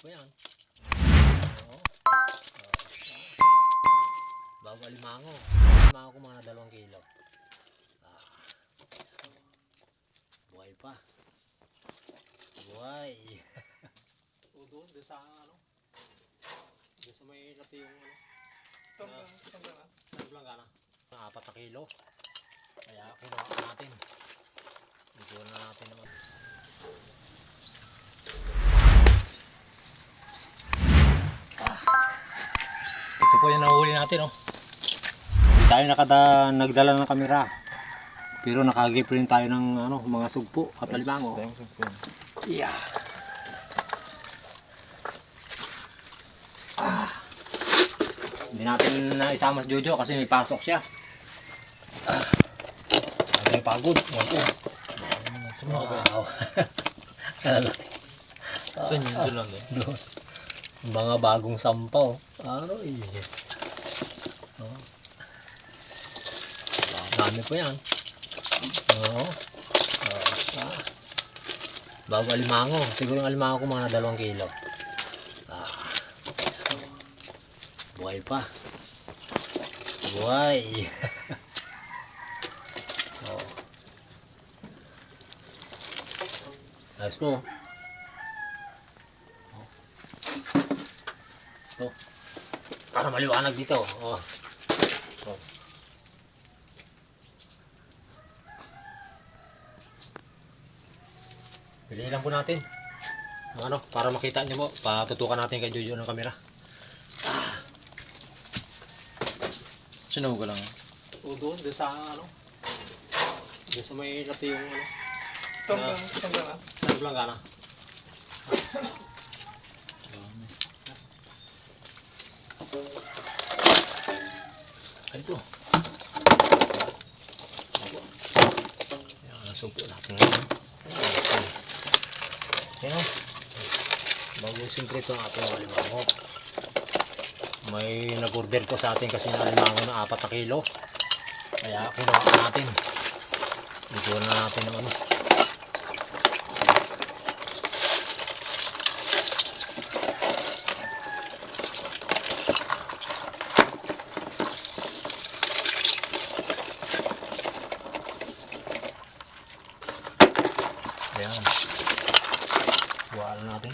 pa yan. Oo. Bago alimango. Alimango ko mga 2 kilo. Buhay pa. Buhay. O doon sa ano? Doon sa may lati yung ano? Naglang ka na. 4 kilo. Kaya kinuha natin. Dito na natin naman. Ito po yung nahuli natin, oh. Hindi tayo nagdala ng kamera. Pero nakagip rin tayo ng ano, mga sugpo at alimango. Yeah. Hindi natin na isama si Jojo kasi may pasok siya. May pagod. Wow. Saan yun? Doon lang eh? Doon. Mga bagong sampaw. Ano eh. Oh. Dami po yan. Oo. Bago alimango. Siguro yung alimango ko mga 2 kilo. Buhay pa. Buhay. Oh. Ayos po. Ito. Para maliwanag dito. Oh. Oh. Piliin lang po natin. Ang ano, para makita niyo po. Patutukan natin kay Jojo ng kamera. Sinuho ko lang. O doon sa ano? Doon sa may lati yung ano? Naglang ka na. Ito. Ayan, nasupo natin ngayon. Ayan. Bago siyempre ito ang ating alimango. May nag-order po sa atin kasi ng alimango na 4 kilo. Kaya kinuha natin. Dito na natin ng ano. Ayan. Buwan natin.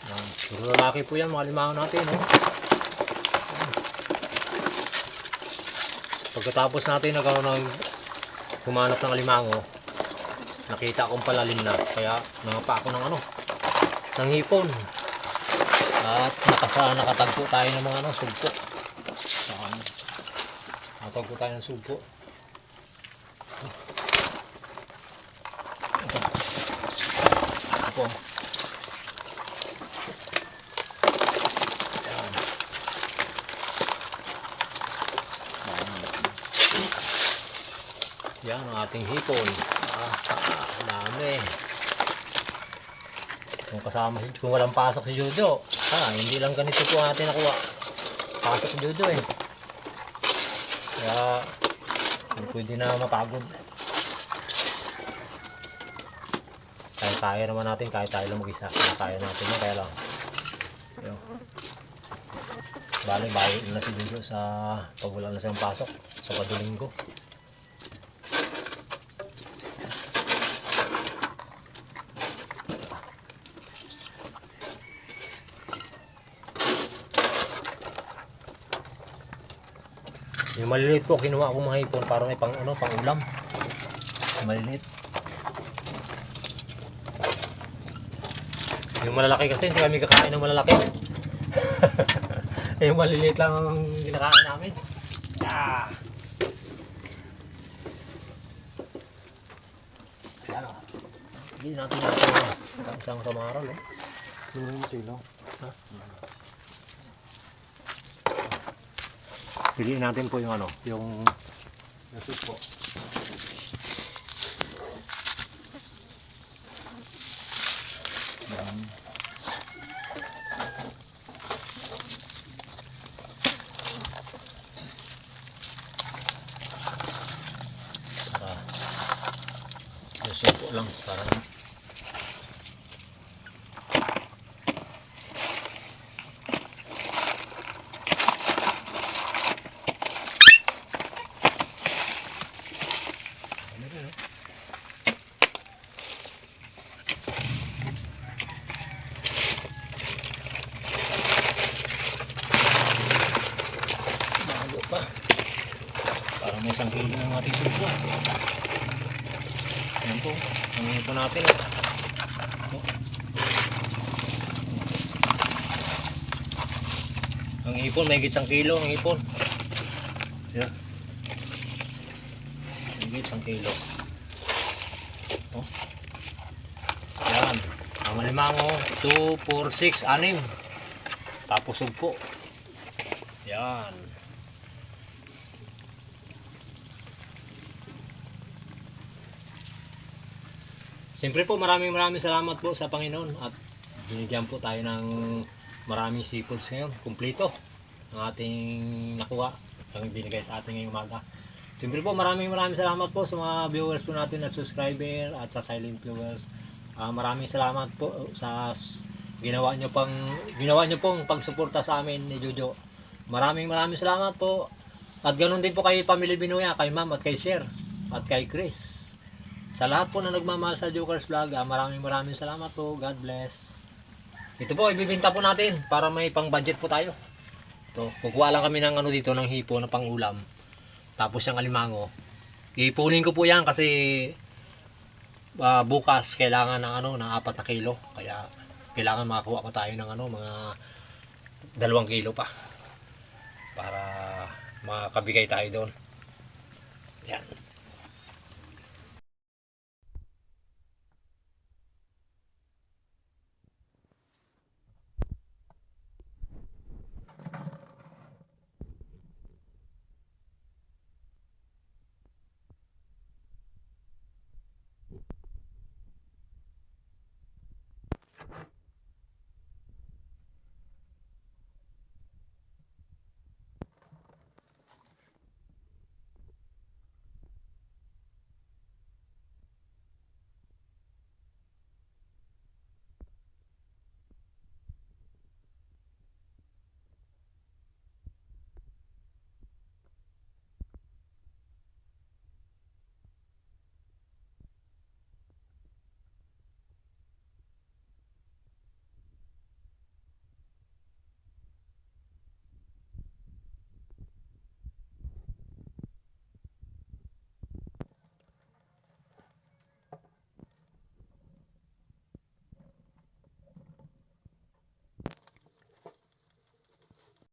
Ayan. Puro lalaki po yan, mga limango natin. Oh. Pagkatapos natin humanap ng alimango, nakita kong palalim na. Kaya nangapa ako ng ano, ng hipon. At nakatagpo tayo ng mga ano, sugpo. Nakatagpo tayo ng sugpo. Ito po. Yan ang ating hipon. Dami. Kung walang pasok si Jojo, hindi lang ganito po natin nakuha. Pasok si Jojo eh. Kaya hindi pwede na mapagod. Kaya naman natin, kahit tayo lang mag-isa. Kaya natin yan, kaya lang. Bale, bayo na si Jojo sa pag wala na siyang pasok sa Padulinggo. Yung maliliit po, kinuha ko mga hipon para may pang ulam. Maliliit. Yung malalaki kasi hindi kami kakain ng malalaki. Yung maliliit lang ang kinakain namin. Hindi natin isang samaral. Hindi mo silaw. Piliin natin po yung yung nasip po. Susuko lang para bago pa. Parang may 1 kilo ng ating suko. Ayan po, hangin po natin. Ang hipon, may higit 1 kilo ang hipon. Yan. May higit 1 kilo. Oh. Yan. Ang alimango, 2, 4, 6, 6. Tapos sugpo. Yan. Siyempre po, maraming salamat po sa Panginoon at binigyan po tayo ng maraming seafoods ngayon. Kumpleto ang ating nakuha, ang binigay sa ating ngayong umaga. Siyempre po, maraming salamat po sa mga viewers po natin at subscriber at sa silent viewers. Maraming salamat po sa ginawa nyo pong pagsuporta sa amin ni Jojo. Maraming salamat po. At ganoon din po kay Pamilya Binuya, kay Ma'am at kay Sir at kay Chris. Sa lahat po na nagmamahal sa Jokers Vlog, maraming salamat po. God bless. Ito po, ibibenta po natin para may pang budget po tayo. Ito, kukuha lang kami ng ano dito, ng hipo na pang ulam. Tapos yung alimango. Ipunin ko po yan kasi bukas kailangan ng ano, ng 4 na kilo. Kaya kailangan makakuha pa tayo ng ano, mga 2 kilo pa. Para makabigay tayo doon. Yan.